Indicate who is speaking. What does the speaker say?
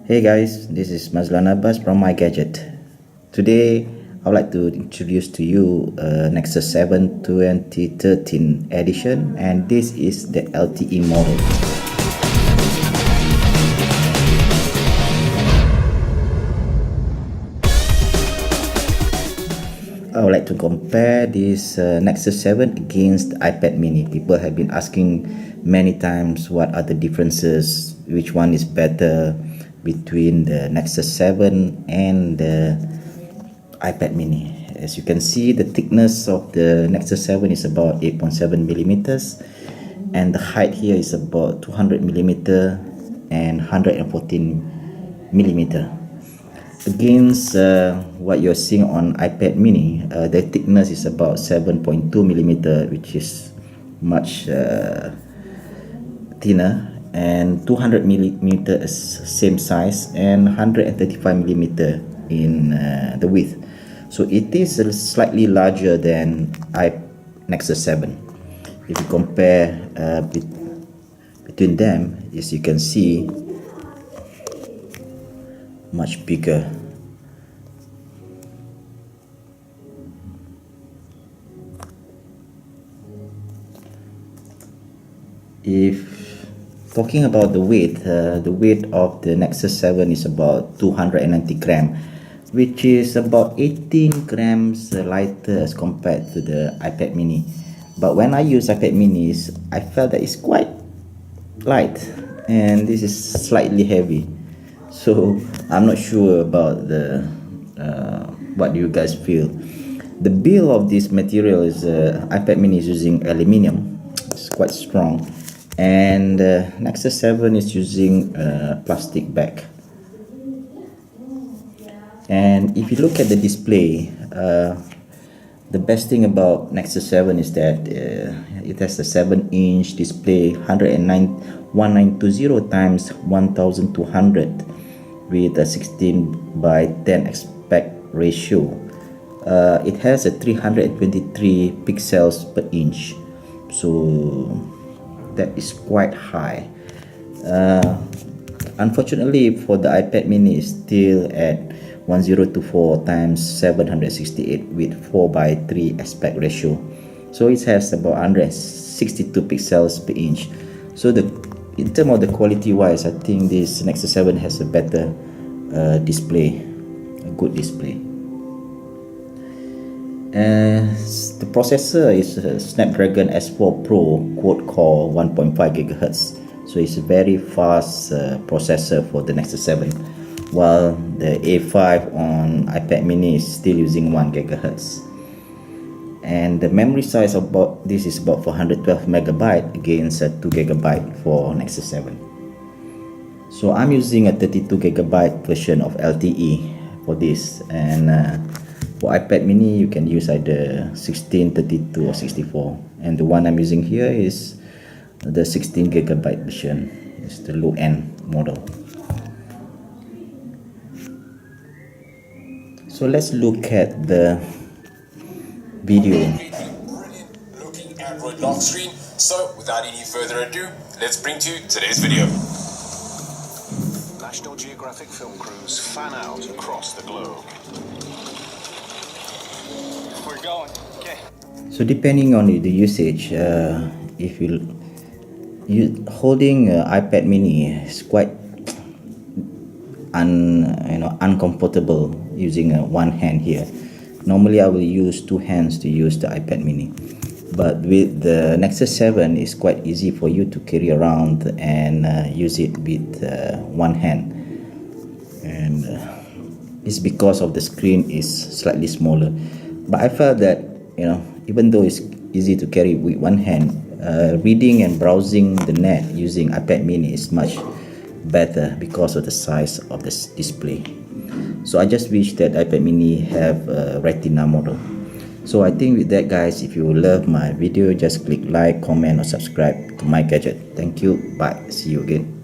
Speaker 1: Hey guys, this is Mazlan Abbas from My Gadget. Today, I would like to introduce to you Nexus 7 2013 edition, and this is the LTE model. I would like to compare this Nexus 7 against the iPad mini. People have been asking many times what are the differences, which one is better between the Nexus 7 and the iPad mini. As you can see, the thickness of the Nexus 7 is about 8.7 millimeters, and the height here is about 200 millimeter and 114 millimeter. Against what you're seeing on iPad mini, the thickness is about 7.2 millimeter, which is much thinner, and 200 millimeter is same size, and 135 millimeter in the width. So it is slightly larger than Nexus 7. If you compare between them, as you can see, much bigger. If talking about the weight of the Nexus 7 is about 290 gram, which is about 18 grams lighter as compared to the iPad mini. But when I use iPad minis, I felt that it's quite light, and this is slightly heavy. So I'm not sure about the what you guys feel. The build of this material is iPad mini is using aluminium. It's quite strong, and Nexus 7 is using plastic back. And if you look at the display, the best thing about Nexus 7 is that it has a 7-inch display, 1920 times 1200 with a 16 by 10 aspect ratio. It has a 323 pixels per inch, so that is quite high. Unfortunately, for the iPad mini, is still at 1024 times 768 with 4 by 3 aspect ratio, so it has about 162 pixels per inch. So in terms of the quality wise, I think this Nexus 7 has a better display, a good display. The processor is a Snapdragon S4 Pro quad-core 1.5 GHz, so it's a very fast processor for the Nexus 7, while the A5 on iPad mini is still using 1 GHz. And the memory size about this is about 412 MB against a 2 GB for Nexus 7. So I'm using a 32 GB version of LTE for this, and for iPad mini you can use either 16, 32 or 64, and the one I'm using here is the 16 GB version. It's the low end model. So let's look at the video.
Speaker 2: Looking Android lock screen. So without any further ado, let's bring to you today's video.
Speaker 3: National Geographic film crews fan out across the globe. We're going. Okay.
Speaker 1: So depending on the usage, if you holding iPad mini is quite uncomfortable using one hand here. Normally I will use two hands to use the iPad mini, but with the Nexus 7 it's quite easy for you to carry around and use it with one hand, and it's because of the screen is slightly smaller. But I felt that even though it's easy to carry with one hand, reading and browsing the net using iPad mini is much better because of the size of the display. So I just wish that iPad mini have a Retina model. So I think with that, guys, if you love my video, just click like, comment or subscribe to My Gadget. Thank you. Bye. See you again.